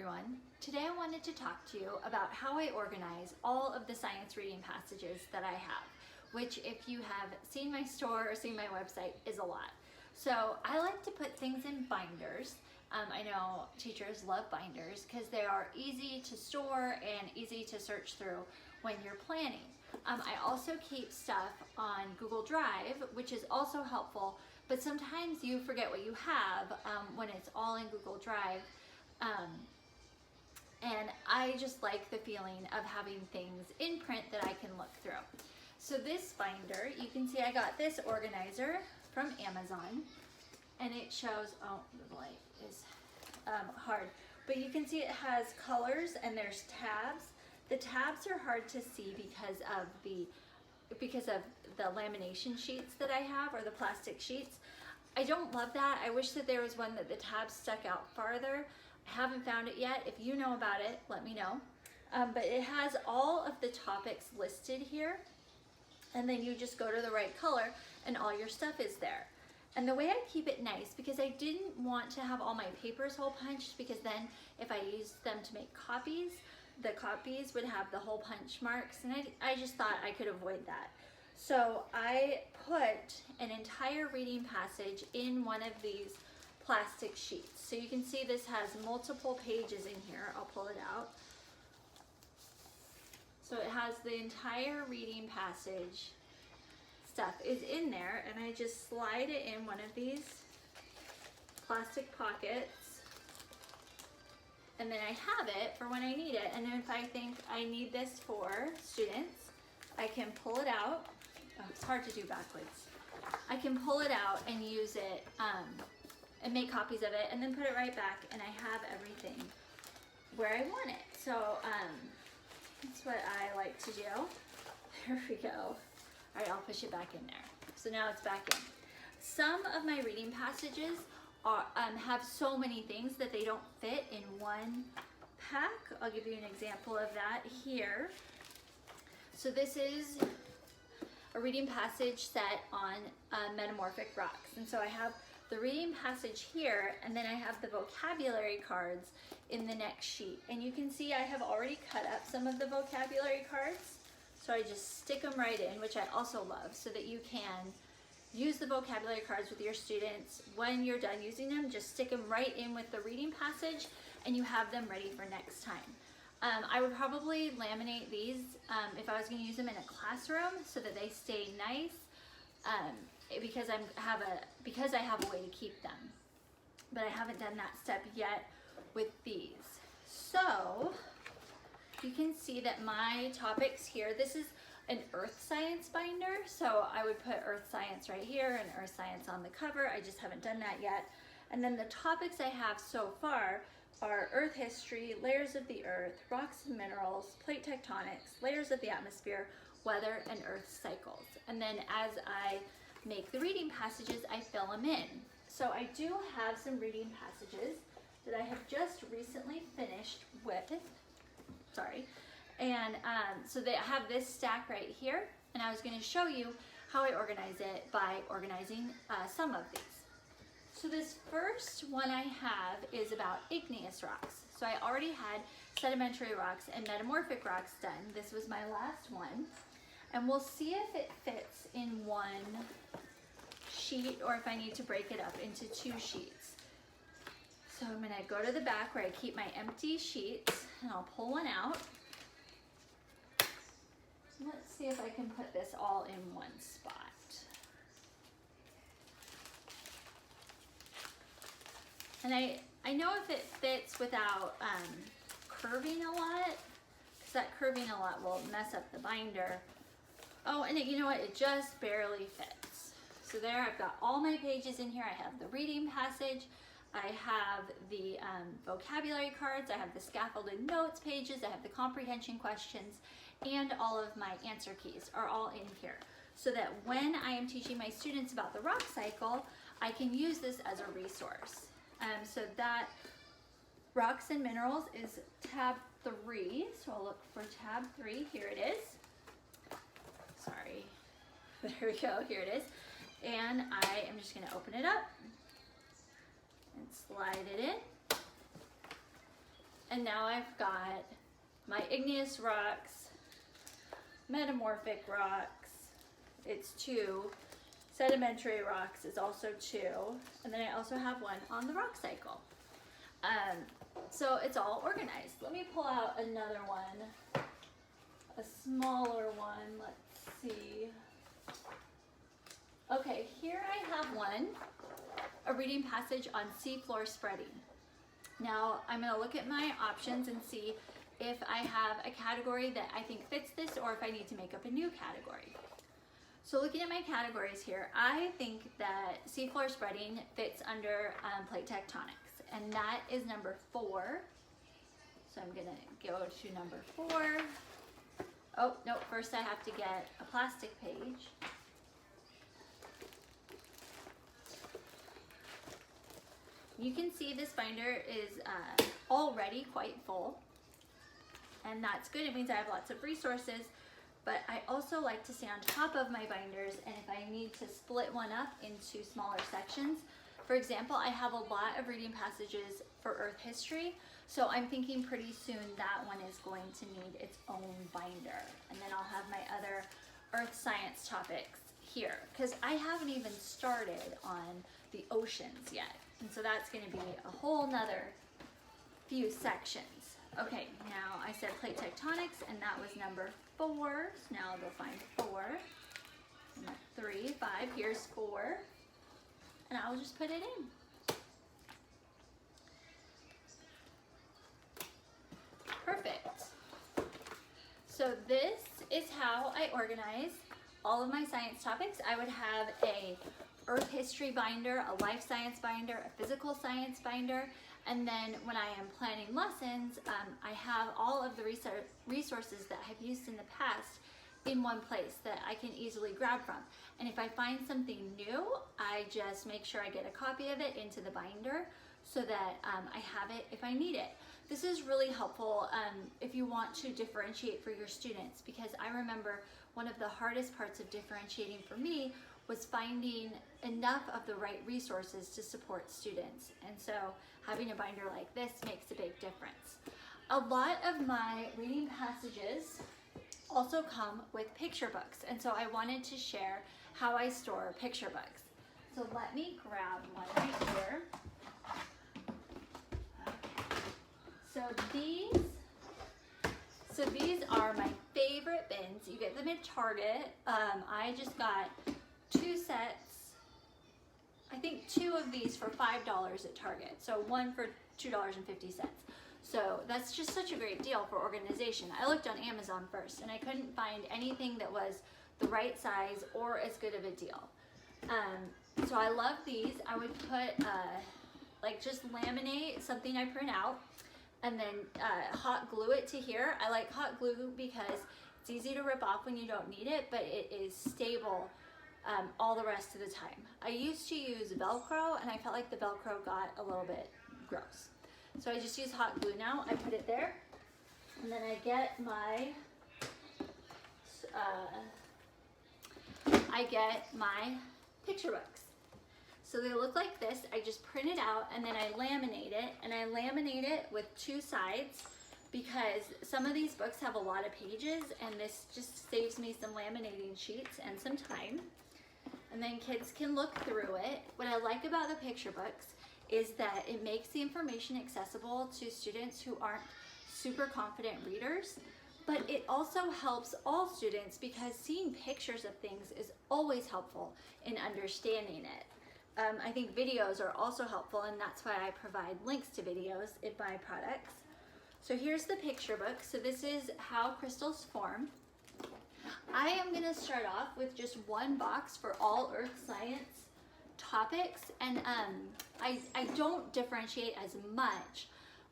everyone. Today I wanted to talk to you about how I organize all of the science reading passages that I have, which if you have seen my store or seen my website is a lot. So I like to put things in binders. I know teachers love binders because they are easy to store and easy to search through when you're planning. I also keep stuff on Google Drive, which is also helpful, but sometimes you forget what you have when it's all in Google Drive. And I just like the feeling of having things in print that I can look through. So this binder, you can see I got this organizer from Amazon, and it shows, oh, the light is hard, but you can see it has colors and there's tabs. The tabs are hard to see because of the lamination sheets that I have, or the plastic sheets. I don't love that. I wish that there was one that the tabs stuck out farther. I haven't found it yet. If you know about it, let me know. But it has all of the topics listed here, and then you just go to the right color and all your stuff is there. And the way I keep it nice, because I didn't want to have all my papers hole punched, because then if I used them to make copies, the copies would have the hole punch marks, and I just thought I could avoid that. So I put an entire reading passage in one of these plastic sheets. So you can see this has multiple pages in here. I'll pull it out. So it has the entire reading passage stuff is in there, and I just slide it in one of these plastic pockets, and then I have it for when I need it. And if I think I need this for students, I can pull it out. Oh, it's hard to do backwards. I can pull it out and use it and make copies of it, and then put it right back, and I have everything where I want it. So that's what I like to do. There we go. All right, I'll push it back in there. So now it's back in. Some of my reading passages are, have so many things that they don't fit in one pack. I'll give you an example of that here. So this is a reading passage set on metamorphic rocks. And so I have the reading passage here, and then I have the vocabulary cards in the next sheet. And you can see I have already cut up some of the vocabulary cards. So I just stick them right in, which I also love, so that you can use the vocabulary cards with your students. When you're done using them, just stick them right in with the reading passage, and you have them ready for next time. I would probably laminate these if I was going to use them in a classroom so that they stay nice, because I have a way to keep them. But I haven't done that step yet with these. So you can see that my topics here, this is an earth science binder, so I would put earth science right here and earth science on the cover. I just haven't done that yet. And then the topics I have so far are earth history, layers of the earth, rocks and minerals, plate tectonics, layers of the atmosphere, weather, and earth cycles. And then as I make the reading passages, I fill them in. So I do have some reading passages that I have just recently finished with. Sorry. And so they have this stack right here, and I was going to show you how I organize it by organizing some of these. So this first one I have is about igneous rocks. So I already had sedimentary rocks and metamorphic rocks done. This was my last one, and we'll see if it fits in one sheet or if I need to break it up into two sheets. So I'm going to go to the back where I keep my empty sheets, and I'll pull one out. Let's see if I can put this all in one spot. And I know if it fits without curving a lot, because that curving a lot will mess up the binder. Oh, and you know what? It just barely fits. So there, I've got all my pages in here. I have the reading passage. I have the vocabulary cards, I have the scaffolded notes pages, I have the comprehension questions, and all of my answer keys are all in here. So that when I am teaching my students about the rock cycle, I can use this as a resource. So that rocks and minerals is tab 3, so I'll look for tab 3, here it is. Sorry, there we go, here it is. And I am just going to open it up and slide it in. And now I've got my igneous rocks, metamorphic rocks, it's 2. Sedimentary rocks is also 2. And then I also have one on the rock cycle. So it's all organized. Let me pull out another one, a smaller one. Let's see. Okay, here I have one, a reading passage on seafloor spreading. Now I'm going to look at my options and see if I have a category that I think fits this or if I need to make up a new category. So looking at my categories here, I think that seafloor spreading fits under plate tectonics, and that is number 4. So I'm gonna go to number 4. Oh, no, first I have to get a plastic page. You can see this binder is already quite full, and that's good. It means I have lots of resources. But I also like to stay on top of my binders, and if I need to split one up into smaller sections, for example, I have a lot of reading passages for Earth history, so I'm thinking pretty soon that one is going to need its own binder. And then I'll have my other Earth science topics here, because I haven't even started on the oceans yet. And so that's going to be a whole nother few sections. Okay, now I said plate tectonics, and that was number 4. So now I'll go find 4. I'm at 3, 5. Here's 4. And I'll just put it in. Perfect. So this is how I organize all of my science topics. I would have a Earth history binder, a life science binder, a physical science binder, and then when I am planning lessons, I have all of the resources that I've used in the past in one place that I can easily grab from. And if I find something new, I just make sure I get a copy of it into the binder so that I have it if I need it. This is really helpful if you want to differentiate for your students, because I remember one of the hardest parts of differentiating for me was finding enough of the right resources to support students. And so having a binder like this makes a big difference. A lot of my reading passages also come with picture books, and so I wanted to share how I store picture books. So let me grab one right here. Okay. So these are my favorite bins. You get them at Target. I just got 2 sets, I think 2 of these for $5 at Target. So one for $2.50. So that's just such a great deal for organization. I looked on Amazon first and I couldn't find anything that was the right size or as good of a deal. So I love these. I would put, like just laminate something I print out and then hot glue it to here. I like hot glue because it's easy to rip off when you don't need it, but it is stable all the rest of the time. I used to use Velcro and I felt like the Velcro got a little bit gross. So I just use hot glue now. I put it there and then I get my picture books. So they look like this. I just print it out and then I laminate it, and I laminate it with 2 sides because some of these books have a lot of pages and this just saves me some laminating sheets and some time. And then kids can look through it. What I like about the picture books is that it makes the information accessible to students who aren't super confident readers, but it also helps all students because seeing pictures of things is always helpful in understanding it. I think videos are also helpful, and that's why I provide links to videos in my products. So here's the picture book. So this is how crystals form. I am going to start off with just 1 box for all earth science topics, and I don't differentiate as much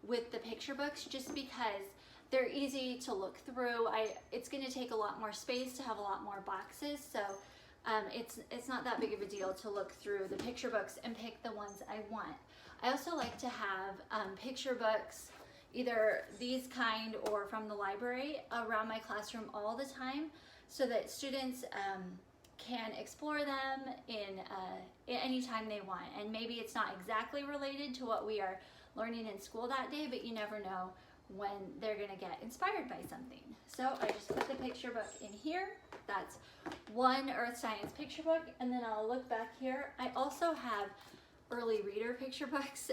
with the picture books just because they're easy to look through. It's going to take a lot more space to have a lot more boxes, so it's not that big of a deal to look through the picture books and pick the ones I want. I also like to have picture books, either these kind or from the library, around my classroom all the time so that students can explore them in any time they want. And maybe it's not exactly related to what we are learning in school that day, but you never know when they're gonna get inspired by something. So I just put the picture book in here. That's one earth science picture book, and then I'll look back here. I also have early reader picture books.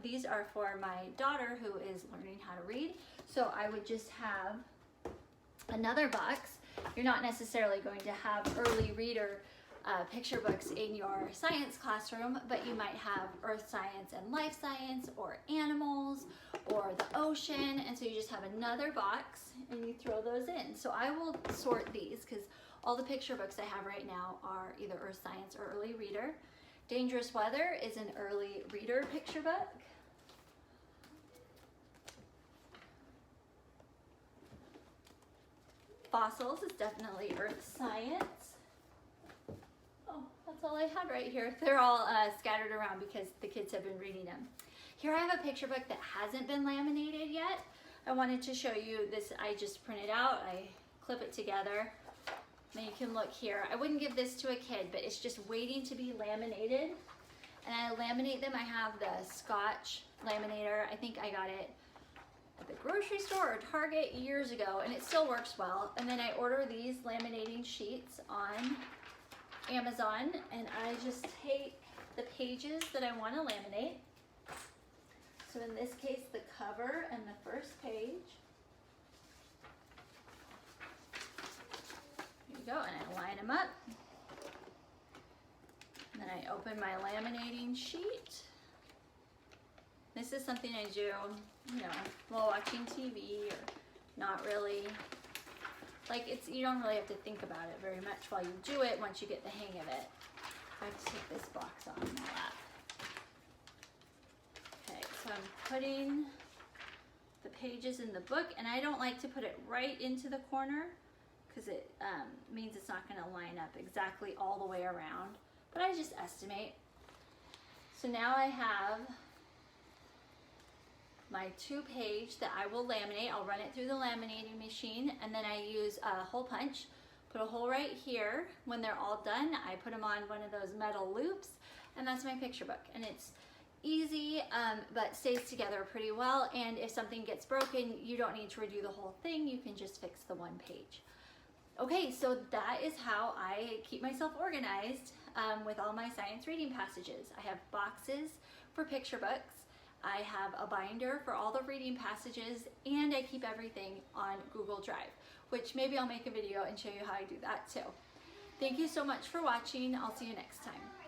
These are for my daughter who is learning how to read. So I would just have another box. You're not necessarily going to have early reader picture books in your science classroom, but you might have earth science and life science, or animals, or the ocean, and so you just have another box and you throw those in. So I will sort these because all the picture books I have right now are either earth science or early reader. Dangerous Weather is an early reader picture book. Fossils is definitely earth science. Oh, that's all I had right here. They're all scattered around because the kids have been reading them. Here I have a picture book that hasn't been laminated yet. I wanted to show you this. I just print it out, I clip it together, and you can look here. I wouldn't give this to a kid, but it's just waiting to be laminated. And I laminate them. I have the Scotch laminator. I think I got it at the grocery store or Target years ago, and it still works well. And then I order these laminating sheets on Amazon, and I just take the pages that I want to laminate. So in this case, the cover and the first page. There you go, and I line them up. And then I open my laminating sheet. This is something I do, you know, while watching TV, or not really. Like, you don't really have to think about it very much while you do it once you get the hang of it. I have to take this box on my lap. Okay, so I'm putting the pages in the book, and I don't like to put it right into the corner because it means it's not going to line up exactly all the way around, but I just estimate. So now I have my 2-page that I will laminate. I'll run it through the laminating machine, and then I use a hole punch, put a hole right here. When they're all done, I put them on one of those metal loops, and that's my picture book. And it's easy, but stays together pretty well. And if something gets broken, you don't need to redo the whole thing. You can just fix the one page. Okay, so that is how I keep myself organized with all my science reading passages. I have boxes for picture books. I have a binder for all the reading passages, and I keep everything on Google Drive, which maybe I'll make a video and show you how I do that too. Thank you so much for watching. I'll see you next time.